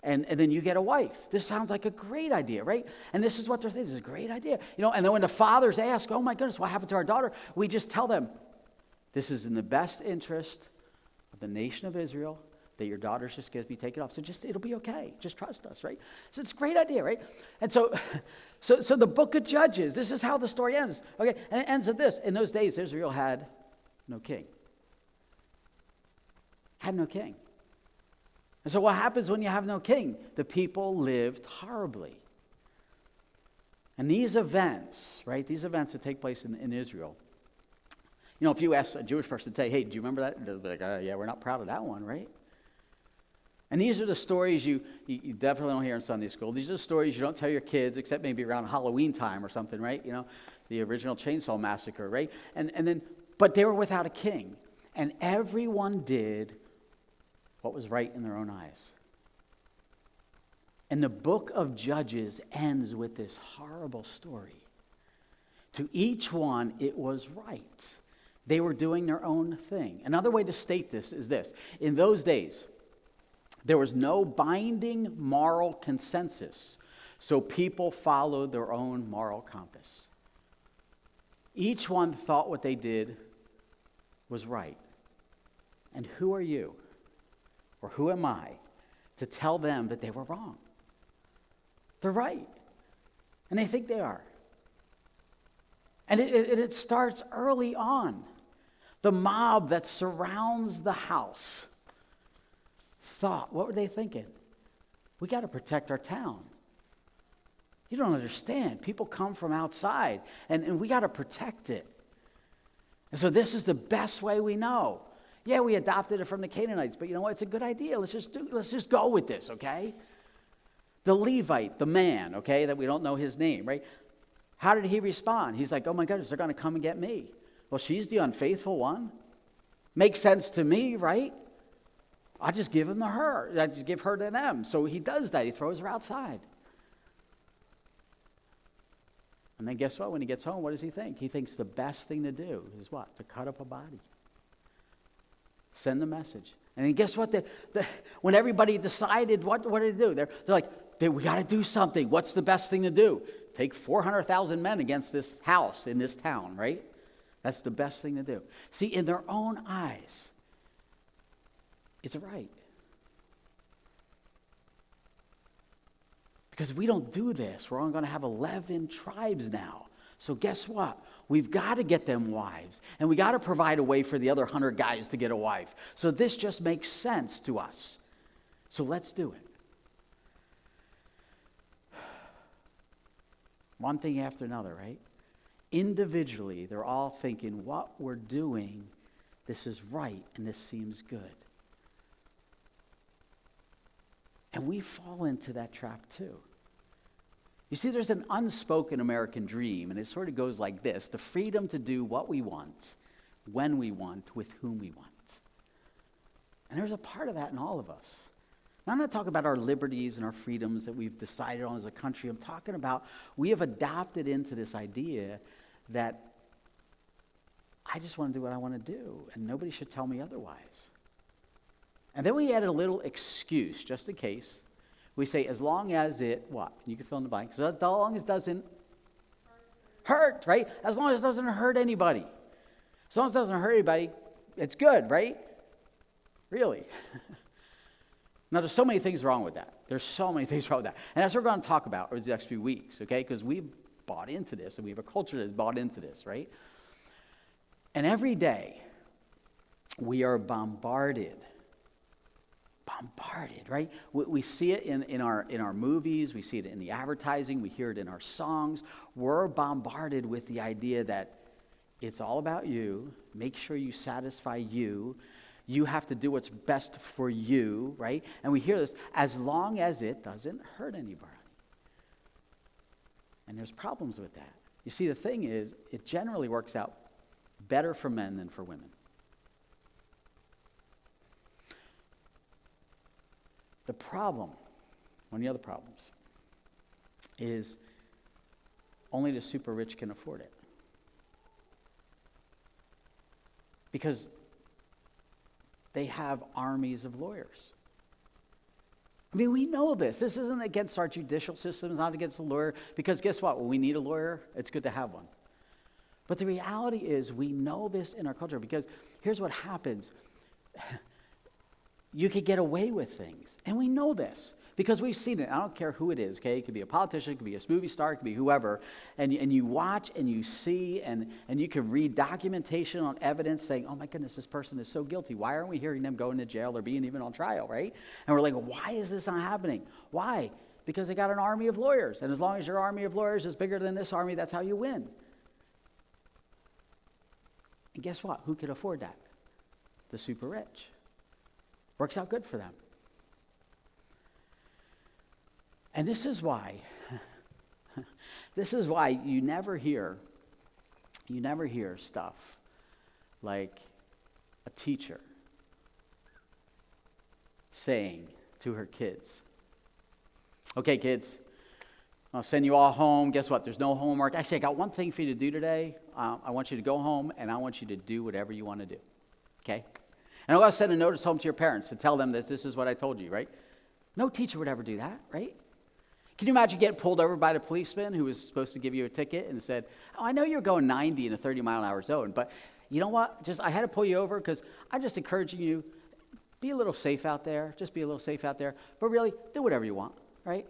and then you get a wife. This sounds like a great idea, right? And this is what they're thinking. This is a great idea. And then when the fathers ask, oh my goodness, what happened to our daughter? We just tell them, this is in the best interest of the nation of Israel that your daughters just get to be taken off. So it'll be okay. Just trust us, right? So it's a great idea, right? And so the book of Judges, this is how the story ends. Okay, and it ends with this. In those days, Israel had no king. Had no king. And so what happens when you have no king? The people lived horribly. And these events, right, these events that take place in Israel, if you ask a Jewish person, say, hey, do you remember that? They'll be like, yeah, we're not proud of that one, right? And these are the stories you definitely don't hear in Sunday school. These are the stories you don't tell your kids, except maybe around Halloween time or something, right? The original Chainsaw Massacre, right? But they were without a king. And everyone did what was right in their own eyes. And the book of Judges ends with this horrible story. To each one, it was right. They were doing their own thing. Another way to state this is this. In those days, there was no binding moral consensus, so people followed their own moral compass. Each one thought what they did was right. And who are you, or who am I, to tell them that they were wrong? They're right, and they think they are. And it starts early on. The mob that surrounds the house thought, what were they thinking? We got to protect our town. You don't understand. People come from outside, and we got to protect it. And so this is the best way we know. Yeah, we adopted it from the Canaanites, but you know what? It's a good idea. Let's just go with this, okay? The Levite, the man, okay, that we don't know his name, right? How did he respond? He's like, oh my goodness, they're going to come and get me. Well, she's the unfaithful one. Makes sense to me, right? I'll just give him to her. I just give her to them. So he does that. He throws her outside. And then guess what? When he gets home, what does he think? He thinks the best thing to do is what? To cut up a body. Send a message. And then guess what? When everybody decided what to do, they're like, we got to do something. What's the best thing to do? Take 400,000 men against this house in this town, right? That's the best thing to do. See, in their own eyes, it's right. Because if we don't do this, we're only going to have 11 tribes now. So guess what? We've got to get them wives. And we got to provide a way for the other 100 guys to get a wife. So this just makes sense to us. So let's do it. One thing after another, right? Individually, they're all thinking, what we're doing, this is right and this seems good. And we fall into that trap too. You see, there's an unspoken American dream, and it sort of goes like this: the freedom to do what we want, when we want, with whom we want. And there's a part of that in all of us. Now, I'm not talking about our liberties and our freedoms that we've decided on as a country. I'm talking about we have adopted into this idea that I just want to do what I want to do, and nobody should tell me otherwise. And then we add a little excuse, just in case. We say, as long as it, what? You can fill in the blank. As long as it doesn't hurt, right? As long as it doesn't hurt anybody. As long as it doesn't hurt anybody, it's good, right? Really. Now, there's so many things wrong with that. There's so many things wrong with that. And that's what we're going to talk about over the next few weeks, okay? Because we've bought into this, and we have a culture that has bought into this, right? And every day, we are bombarded, right? We see it in our movies. We see it in the advertising. We hear it in our songs. We're bombarded with the idea that it's all about you. Make sure you satisfy you. You have to do what's best for you, right? And we hear this, as long as it doesn't hurt anybody. And there's problems with that. You see, the thing is, it generally works out better for men than for women. The problem, one of the other problems, is only the super rich can afford it. Because they have armies of lawyers. I mean, we know this. This isn't against our judicial system. It's not against the lawyer. Because guess what? When we need a lawyer, it's good to have one. But the reality is we know this in our culture because here's what happens. You could get away with things. And we know this because we've seen it. I don't care who it is, okay? It could be a politician, it could be a movie star, it could be whoever. And you watch and you see and you can read documentation on evidence saying, oh my goodness, this person is so guilty. Why aren't we hearing them going to jail or being even on trial, right? And we're like, why is this not happening? Why? Because they got an army of lawyers. And as long as your army of lawyers is bigger than this army, that's how you win. And guess what? Who could afford that? The super rich. Works out good for them. And this is why you never hear stuff like a teacher saying to her kids, okay, kids, I'll send you all home. Guess what? There's no homework. Actually, I got one thing for you to do today. I want you to go home, and I want you to do whatever you want to do, okay? And I'm going to send a notice home to your parents to tell them this is what I told you, right? No teacher would ever do that, right? Can you imagine getting pulled over by the policeman who was supposed to give you a ticket and said, oh, I know you're going 90 in a 30-mile-an-hour zone, but you know what? I had to pull you over because I'm just encouraging you, be a little safe out there. Just be a little safe out there. But really, do whatever you want, right?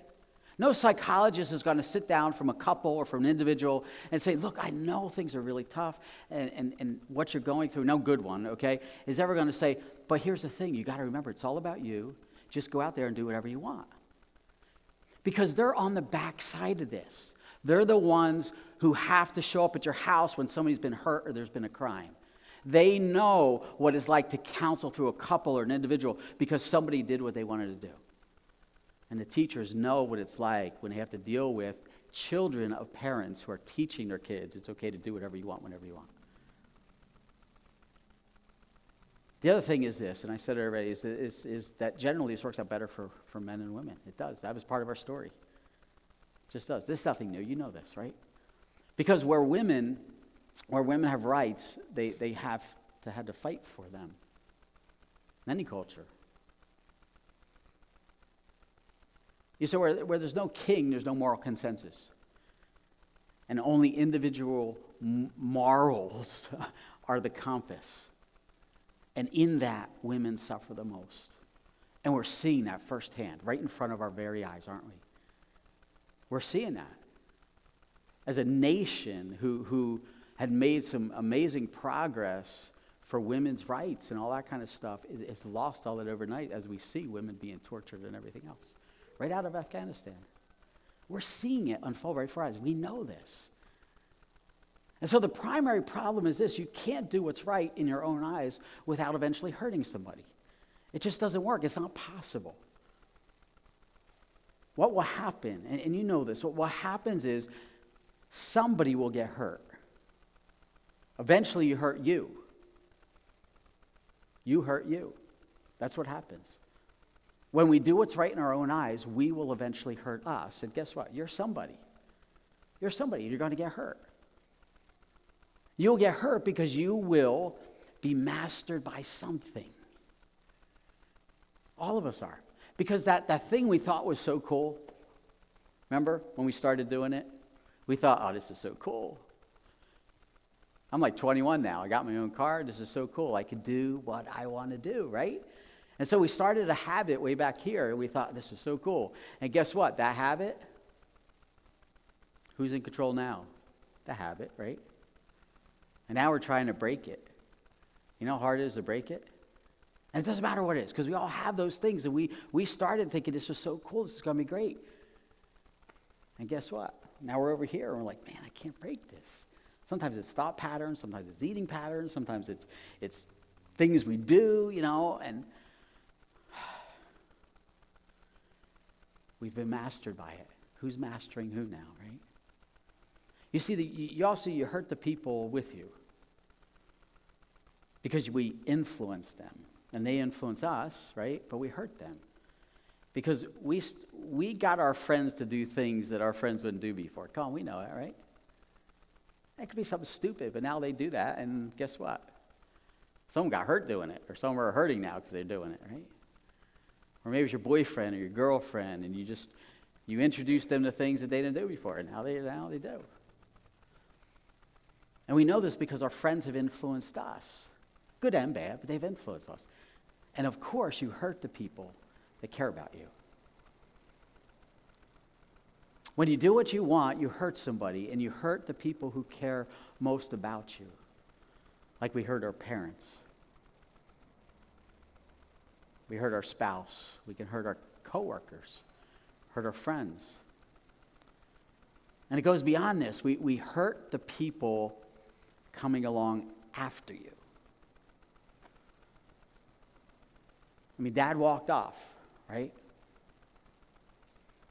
No psychologist is going to sit down from a couple or from an individual and say, look, I know things are really tough and what you're going through, no good one, okay, is ever going to say, but here's the thing, you got to remember, it's all about you. Just go out there and do whatever you want. Because they're on the backside of this. They're the ones who have to show up at your house when somebody's been hurt or there's been a crime. They know what it's like to counsel through a couple or an individual because somebody did what they wanted to do. And the teachers know what it's like when they have to deal with children of parents who are teaching their kids it's okay to do whatever you want, whenever you want. The other thing is this, and I said it already, is that generally this works out better for men and women. It does. That was part of our story. It just does. This is nothing new. You know this, right? Because where women have rights, they have to fight for them. In any culture. You see, where there's no king, there's no moral consensus. And only individual morals are the compass. And in that, women suffer the most. And we're seeing that firsthand, right in front of our very eyes, aren't we? We're seeing that. As a nation who had made some amazing progress for women's rights and all that kind of stuff, is lost all that overnight as we see women being tortured and everything else. Right out of Afghanistan. We're seeing it unfold right before our eyes. We know this. And so the primary problem is this: you can't do what's right in your own eyes without eventually hurting somebody. It just doesn't work. It's not possible. What will happen, and you know this, what happens is somebody will get hurt. Eventually you hurt you. You hurt you. That's what happens. When we do what's right in our own eyes, we will eventually hurt us. And guess what? You're somebody. You're somebody. You're going to get hurt. You'll get hurt because you will be mastered by something. All of us are. Because that thing we thought was so cool, remember when we started doing it? We thought, oh, this is so cool. I'm like 21 now. I got my own car. This is so cool. I can do what I want to do, right? And so we started a habit way back here, and we thought, this is so cool. And guess what? That habit, who's in control now? The habit, right? And now we're trying to break it. You know how hard it is to break it? And it doesn't matter what it is, because we all have those things. And we started thinking this was so cool, this is going to be great. And guess what? Now we're over here, and we're like, man, I can't break this. Sometimes it's thought patterns, sometimes it's eating patterns, sometimes it's things we do, and we've been mastered by it. Who's mastering who now, right? You see, you hurt the people with you because we influence them, and they influence us, right? But we hurt them because we got our friends to do things that our friends wouldn't do before. Come on, we know it, right? That could be something stupid, but now they do that, and guess what? Some got hurt doing it, or some are hurting now because they're doing it, right? Or maybe it's your boyfriend or your girlfriend, and you introduce them to things that they didn't do before, and now they do. And we know this because our friends have influenced us. Good and bad, but they've influenced us. And of course, you hurt the people that care about you. When you do what you want, you hurt somebody, and you hurt the people who care most about you. Like we hurt our parents. We hurt our spouse. We can hurt our coworkers, hurt our friends. And it goes beyond this. We hurt the people coming along after you. I mean, Dad walked off, right?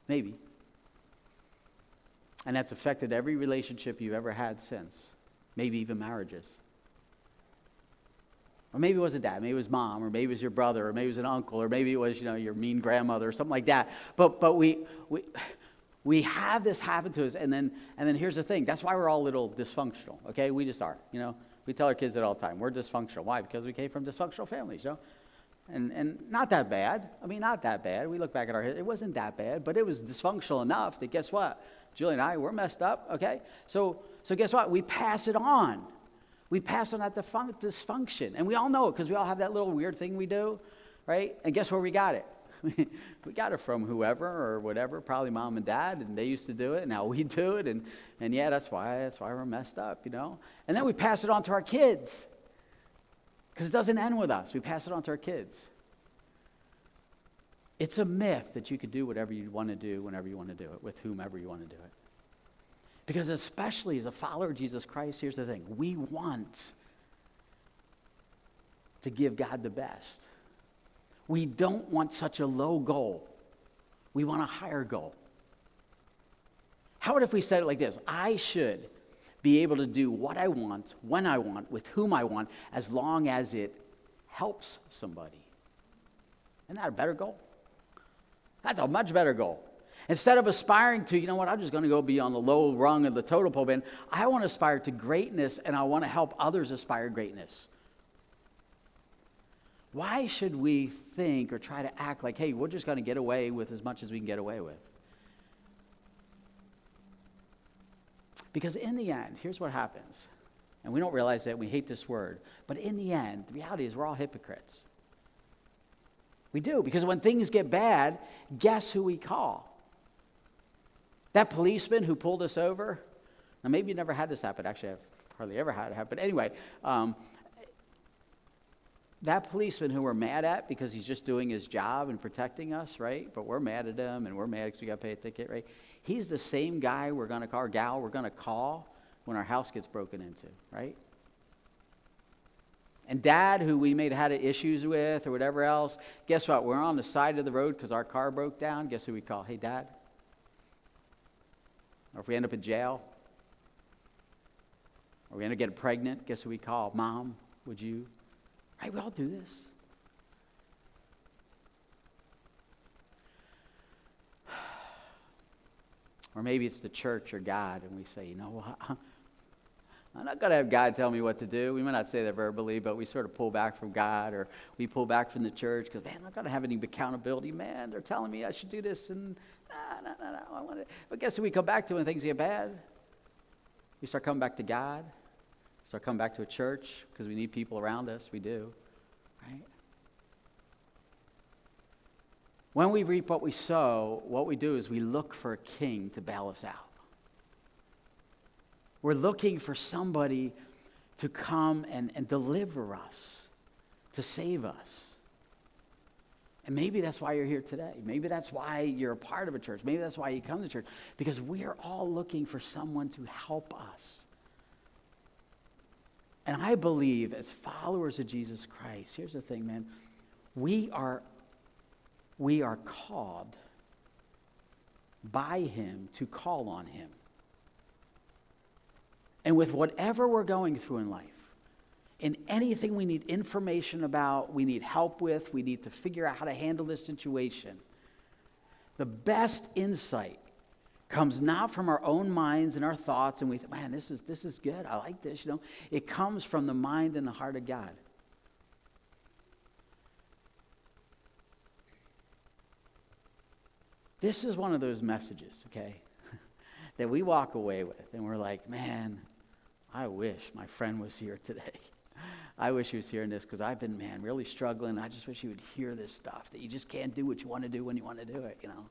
Maybe. And that's affected every relationship you've ever had since. Maybe even marriages. Or maybe it wasn't Dad, maybe it was Mom, or maybe it was your brother, or maybe it was an uncle, or maybe it was, your mean grandmother, or something like that. But we have this happen to us, and then here's the thing. That's why we're all a little dysfunctional, okay? We just are, We tell our kids that all the time. We're dysfunctional. Why? Because we came from dysfunctional families, And not that bad. I mean, not that bad. We look back at our history. It wasn't that bad, but it was dysfunctional enough that guess what? Julie and I, we're messed up, okay? So guess what? We pass it on. We pass on that dysfunction. And we all know it because we all have that little weird thing we do, right? And guess where we got it? We got it from whoever or whatever, probably Mom and Dad, and they used to do it, and now we do it. And yeah, that's why we're messed up, And then we pass it on to our kids. Because it doesn't end with us. We pass it on to our kids. It's a myth that you could do whatever you want to do whenever you want to do it, with whomever you want to do it. Because especially as a follower of Jesus Christ, here's the thing. We want to give God the best. We don't want such a low goal. We want a higher goal. How about if we said it like this? I should be able to do what I want, when I want, with whom I want, as long as it helps somebody. Isn't that a better goal? That's a much better goal. Instead of aspiring to, I'm just going to go be on the low rung of the totem pole, man, I want to aspire to greatness, and I want to help others aspire to greatness. Why should we think or try to act like, hey, we're just going to get away with as much as we can get away with? Because in the end, here's what happens. And we don't realize that. We hate this word. But in the end, the reality is we're all hypocrites. We do. Because when things get bad, guess who we call? That policeman who pulled us over. Now, maybe you never had this happen. Actually, I've hardly ever had it happen. But anyway, that policeman who we're mad at because he's just doing his job and protecting us, right? But we're mad at him, and we're mad because we got to pay a ticket, right? He's the same guy we're going to call, or gal we're going to call when our house gets broken into, right? And Dad, who we may have had issues with or whatever else, guess what? We're on the side of the road because our car broke down. Guess who we call? Hey, Dad. Or if we end up in jail, or we end up getting pregnant, guess who we call? Mom, would you? Right, we all do this. Or maybe it's the church or God, and we say, you know what? I'm not going to have God tell me what to do. We might not say that verbally, but we sort of pull back from God, or we pull back from the church because, man, I'm not going to have any accountability. Man, they're telling me I should do this, and no, I want to. But guess who we come back to when things get bad? We start coming back to God. Start coming back to a church because we need people around us. We do, right? When we reap what we sow, what we do is we look for a king to bail us out. We're looking for somebody to come and deliver us, to save us. And maybe that's why you're here today. Maybe that's why you're a part of a church. Maybe that's why you come to church. Because we are all looking for someone to help us. And I believe as followers of Jesus Christ, here's the thing, man. We are called by him to call on him. And with whatever we're going through in life, in anything we need information about, we need help with, we need to figure out how to handle this situation, the best insight comes not from our own minds and our thoughts, and we think, man, this is good. I like this, It comes from the mind and the heart of God. This is one of those messages, okay, that we walk away with, and we're like, man, I wish my friend was here today. I wish he was hearing this, because I've been, man, really struggling. I just wish he would hear this stuff, that you just can't do what you want to do when you want to do it, you know.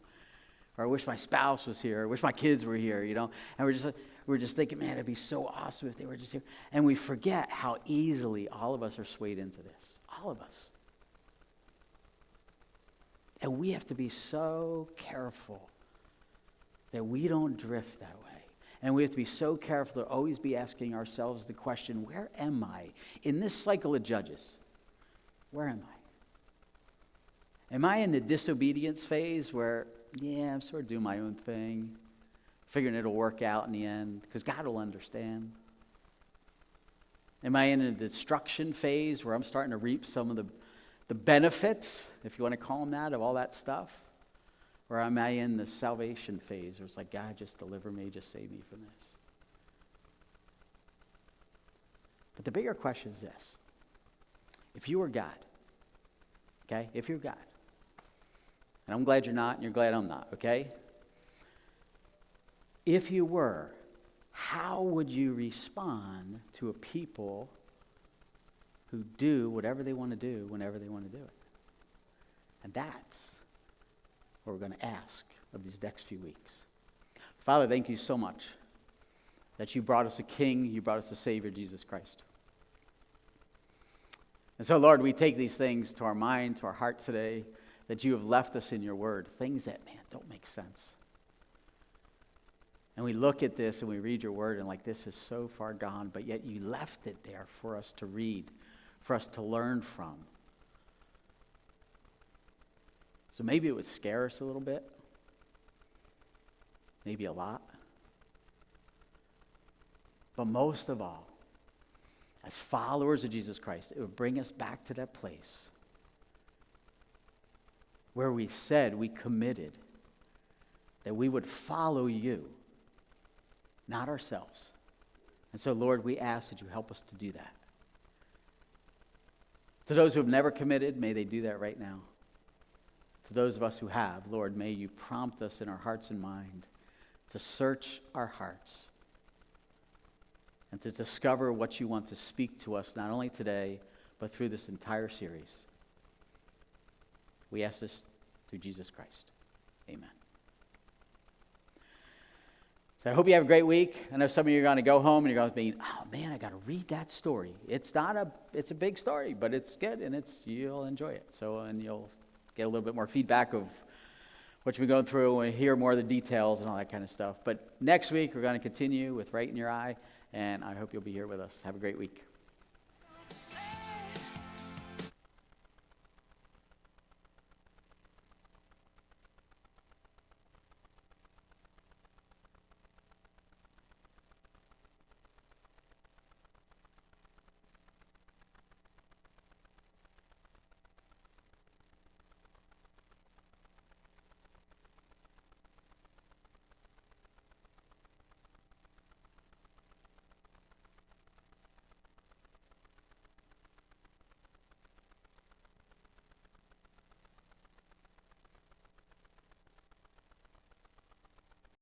Or I wish my spouse was here. I wish my kids were here, you know. And we're just thinking, man, it'd be so awesome if they were just here. And we forget how easily all of us are swayed into this. All of us. And we have to be so careful that we don't drift that way. And we have to be so careful to always be asking ourselves the question, where am I in this cycle of Judges? Where am I? Am I in the disobedience phase where, yeah, I'm sort of doing my own thing, figuring it'll work out in the end, because God will understand? Am I in a destruction phase where I'm starting to reap some of the benefits, if you want to call them that, of all that stuff? Or am I in the salvation phase where it's like, God, just deliver me, just save me from this? But the bigger question is this. If you were God, okay? If you're God, and I'm glad you're not, and you're glad I'm not, okay? If you were, how would you respond to a people who do whatever they want to do whenever they want to do it? And that's what we're going to ask of these next few weeks. Father, thank you so much that you brought us a King, you brought us a Savior, Jesus Christ. And so, Lord, we take these things to our mind, to our heart today, that you have left us in your word, things that, man, don't make sense. And we look at this and we read your word and like, this is so far gone, but yet you left it there for us to read, for us to learn from. So maybe it would scare us a little bit, maybe a lot. But most of all, as followers of Jesus Christ, it would bring us back to that place where we said, we committed that we would follow you, not ourselves. And so, Lord, we ask that you help us to do that. To those who have never committed, may they do that right now. To those of us who have, Lord, may you prompt us in our hearts and mind to search our hearts and to discover what you want to speak to us, not only today, but through this entire series. We ask this through Jesus Christ. Amen. So I hope you have a great week. I know some of you are going to go home and you're going to be, oh man, I got to read that story. It's a big story, but it's good and you'll enjoy it. So, and you'll get a little bit more feedback of what you've been going through and hear more of the details and all that kind of stuff. But next week, we're going to continue with Right in Your Eye, and I hope you'll be here with us. Have a great week.